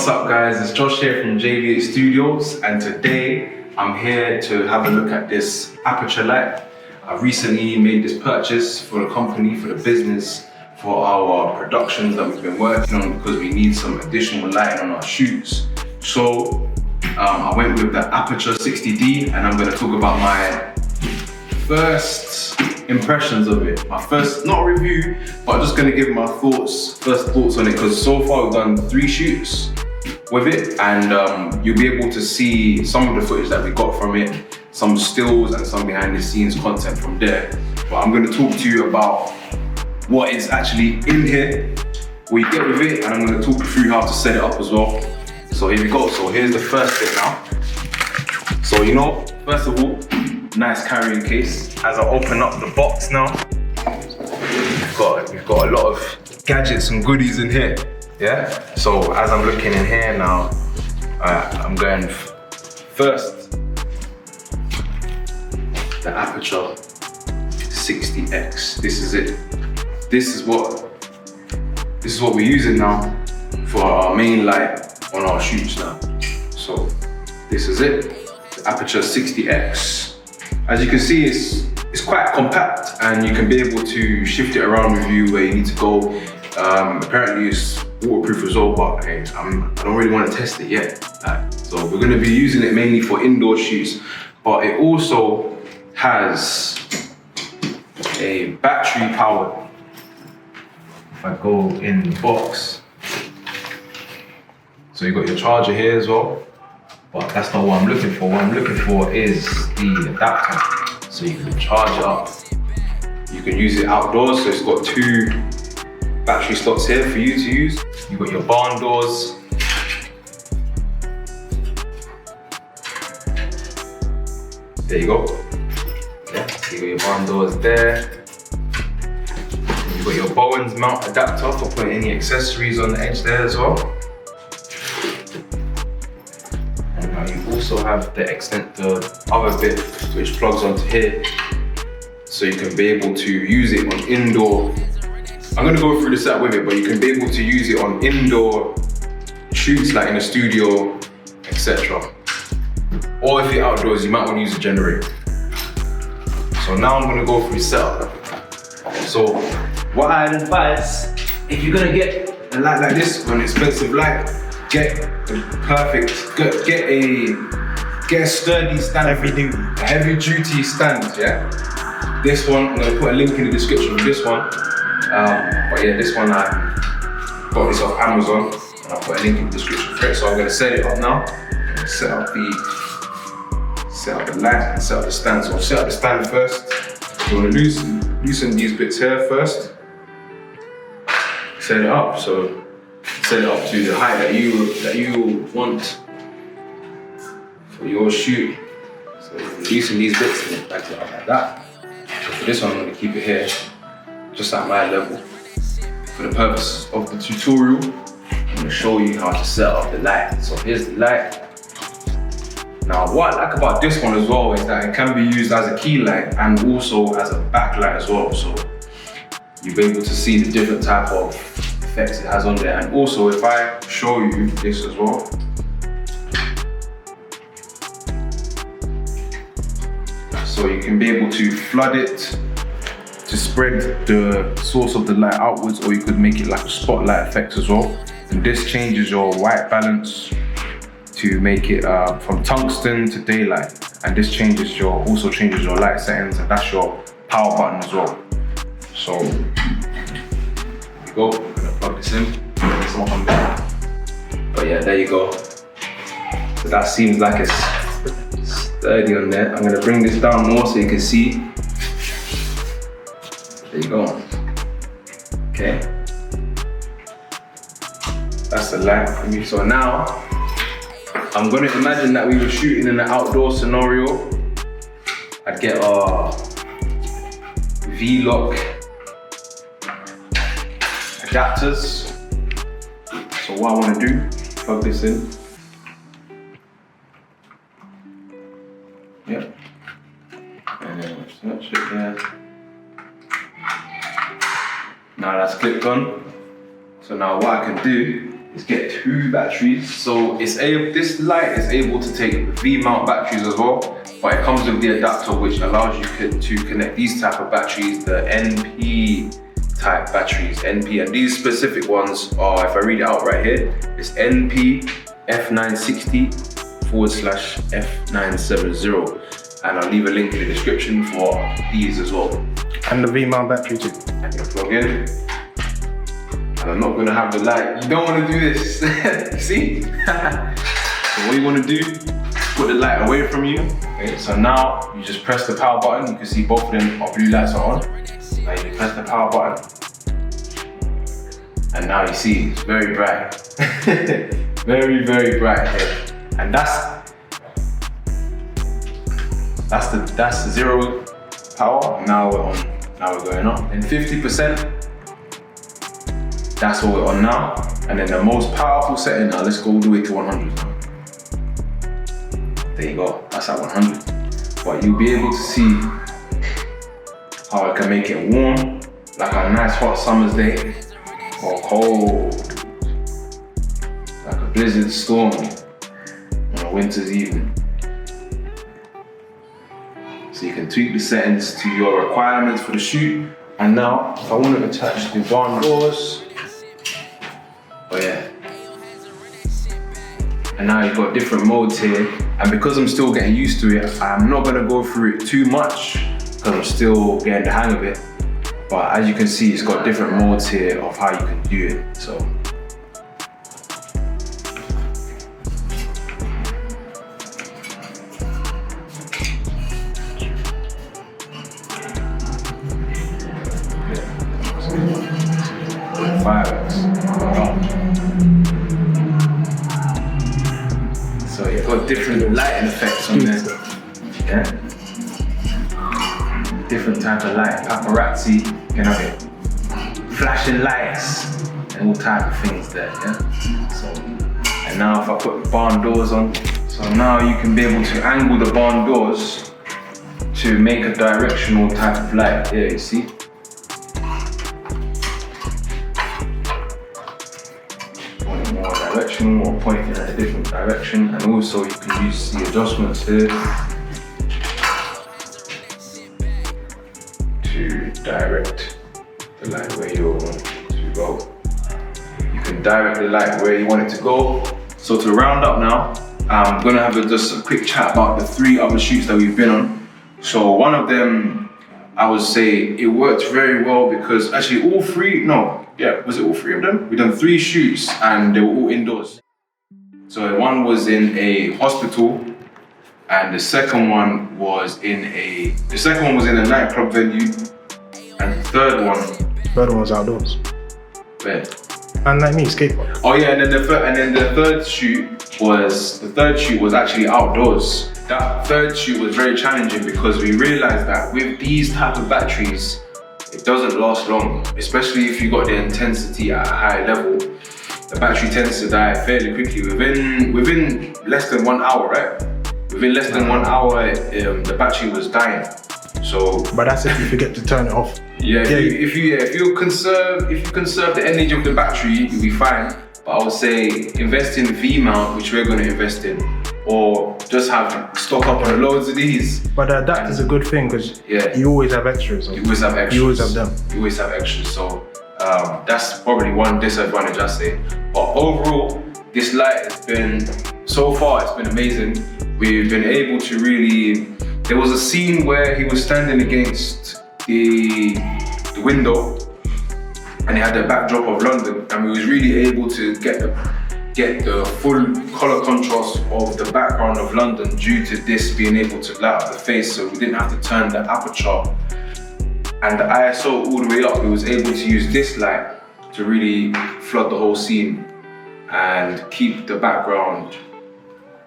What's up guys, it's Josh here from JV8 Studios, and today I'm here to have a look at this Aputure light. I recently made this purchase for the company, for the business, for our productions that we've been working on because we need some additional lighting on our shoots. So I went with the Aputure 60D, and I'm going to talk about my first impressions of it. My first, not a review, but I'm just going to give my first thoughts on it, because so far we've done 3 shoots with it, and you'll be able to see some of the footage that we got from it, some stills and some behind the scenes content from there. But I'm going to talk to you about what is actually in here, what you get with it, and I'm going to talk you through how to set it up as well. So here we go. So here's the first bit now. So first of all, nice carrying case. As I open up the box now, we've got a lot of gadgets and goodies in here. Yeah. So as I'm looking in here now, I'm going first the Aputure 60x. This is it. This is what we're using now for our main light on our shoots now. So this is it, the Aputure 60x. As you can see, it's quite compact, and you can be able to shift it around with you where you need to go. Apparently it's waterproof as well, but hey, I don't really want to test it yet. So we're going to be using it mainly for indoor shoots, but it also has a battery powered. If I go in the box, so you've got your charger here as well. But that's not what I'm looking for. What I'm looking for is the adapter. So you can charge it up. You can use it outdoors, so it's got 2 battery slots here for you to use. You've got your barn doors. There you go. Yeah, so you got your barn doors there. You've got your Bowen's mount adapter for putting any accessories on the edge there as well. You also have the other bit which plugs onto here, so you can be able to use it on indoor. I'm going to go through the setup with it, but you can be able to use it on indoor shoots like in a studio, etc. Or if you're outdoors, you might want to use a generator. So now I'm going to go through setup. So what I'd advise, if you're going to get a light like this, an expensive light, get a sturdy stand, a heavy duty stand. Yeah, this one I'm gonna put a link in the description of this one. But yeah, this one I got this off Amazon, and I'll put a link in the description for it. So I'm gonna set it up now. I'm gonna set up the light and set up the stand. So I'll set up the stand first. You wanna loosen these bits here first. Set it up. So set it up to the height that you want for your shoot. So loosen these bits and back it up like that. So for this one, I'm going to keep it here, just at my level. For the purpose of the tutorial, I'm going to show you how to set up the light. So here's the light. Now what I like about this one as well is that it can be used as a key light and also as a backlight as well. So you'll be able to see the different type of effects it has on there. And also, if I show you this as well, so you can be able to flood it to spread the source of the light outwards, or you could make it like a spotlight effect as well. And this changes your white balance to make it from tungsten to daylight, and this also changes your light settings, and that's your power button as well. So there you go. Plug this in, but yeah, there you go. So that seems like it's sturdy on there. I'm gonna bring this down more so you can see. There you go. Okay, that's the light for me. So now I'm gonna imagine that we were shooting in an outdoor scenario. I'd get our V-lock adapters. So what I want to do, plug this in. Yep. And then touch it there. Now that's clicked on. So now what I can do is get 2 batteries. So this light is able to take V-mount batteries as well, but it comes with the adapter which allows you to connect these type of batteries, the NP type batteries, NP, and these specific ones are, if I read it out right here, it's NP F960/F970, and I'll leave a link in the description for these as well. And the V-mount battery too. And you plug in. And I'm not gonna have the light. You don't wanna do this. See? So what you wanna do, put the light away from you. Okay, so now you just press the power button. You can see both of them blue lights are on. Now you press the power button. And now you see it's very bright. Very, very bright here. And that's the 0 power. Now we're going up. And 50%. That's what we're on now. And then the most powerful setting now, let's go all the way to 100 now. There you go, that's at 100. But you'll be able to see how I can make it warm, like a nice hot summer's day, or cold, like a blizzard storm on a winter's evening. So you can tweak the settings to your requirements for the shoot. And now, if I want to attach the barn doors, oh yeah. And now you've got different modes here. And because I'm still getting used to it, I'm not gonna go through it too much because I'm still getting the hang of it. But as you can see, it's got different modes here of how you can do it. So. So you've got different lighting effects on there. Yeah. Different type of light, paparazzi, you can have it. Flashing lights and all type of things there, yeah. So, and now if I put the barn doors on, so now you can be able to angle the barn doors to make a directional type of light. Here, you see. Direction or pointing at a different direction, and also you can use the adjustments here to direct the light where you want to go. You can direct the light where you want it to go. So to round up now, I'm gonna have just a quick chat about the 3 other shoots that we've been on. So one of them, I would say it worked very well because actually all 3, was it all 3 of them? We've done 3 shoots and they were all indoors. So one was in a hospital, and the second one was in a nightclub venue, and the third one was outdoors. Where? And like me, skateboard. Oh yeah, and then the third shoot was actually outdoors. That third shoot was very challenging because we realized that with these type of batteries, it doesn't last long, especially if you got the intensity at a high level. The battery tends to die fairly quickly within less than 1 hour, right? Within less than 1 hour, the battery was dying. So, but that's if you forget to turn it off. Yeah, if you conserve the energy of the battery, you'll be fine. But I would say invest in V-mount, which we're going to invest in, or just have stock up on loads of these. But the adapter's a good thing because you always have extras. You always have extras. You always have them. You always have extras. So that's probably one disadvantage I say. But overall, this light has been, so far it's been amazing. We've been able to really, there was a scene where he was standing against the window and he had the backdrop of London, and we was really able to get the full color contrast of the background of London due to this being able to light up the face, so we didn't have to turn the aperture and the ISO all the way up. We was able to use this light to really flood the whole scene and keep the background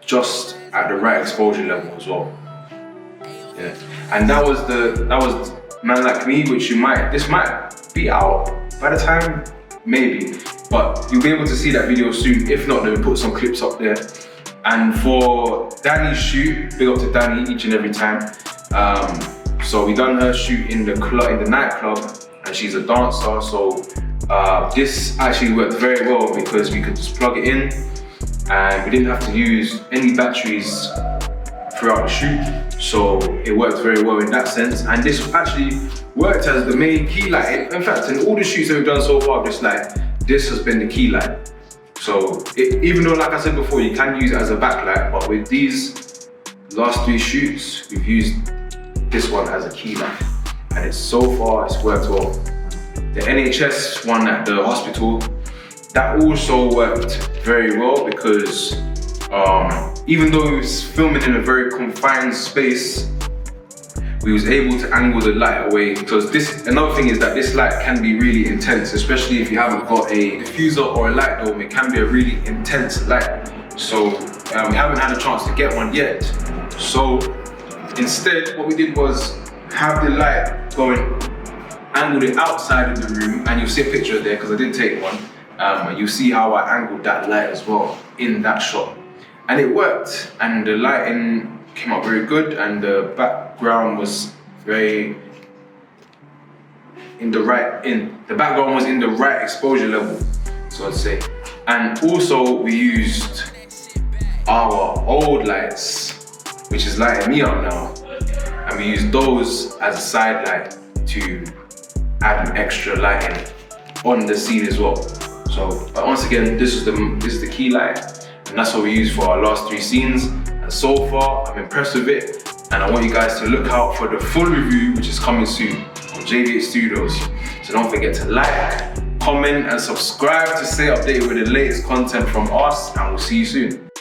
just at the right exposure level as well. Yeah, and that was Man Like Me, which this might be out by the time, maybe, but you'll be able to see that video soon. If not, then we'll put some clips up there. And for Danny's shoot, big up to Danny each and every time. So we done her shoot in the nightclub, and she's a dancer, so This actually worked very well because we could just plug it in and we didn't have to use any batteries throughout the shoot. So it worked very well in that sense. And this actually worked as the main key light. In fact, in all the shoots that we've done so far, this has been the key light. So even though, like I said before, you can use it as a backlight, but with these last 3 shoots, we've used this one as a key light. And so far, it's worked well. The NHS one at the hospital, that also worked very well because even though we was filming in a very confined space, we was able to angle the light away, because another thing is that this light can be really intense, especially if you haven't got a diffuser or a light dome. It can be a really intense light. So we haven't had a chance to get one yet. So instead, what we did was have the light going, angled it outside of the room, and you'll see a picture there because I did take one. You'll see how I angled that light as well in that shot. And it worked, and the lighting came out very good, and the background was the background was in the right exposure level, so I'd say. And also we used our old lights, which is lighting me up now, and we used those as a side light to add an extra lighting on the scene as well. So, but once again, this is the key light, and that's what we use for our last 3 scenes. And so far, I'm impressed with it, and I want you guys to look out for the full review, which is coming soon on JV8 Studios. So don't forget to like, comment, and subscribe to stay updated with the latest content from us, and we'll see you soon.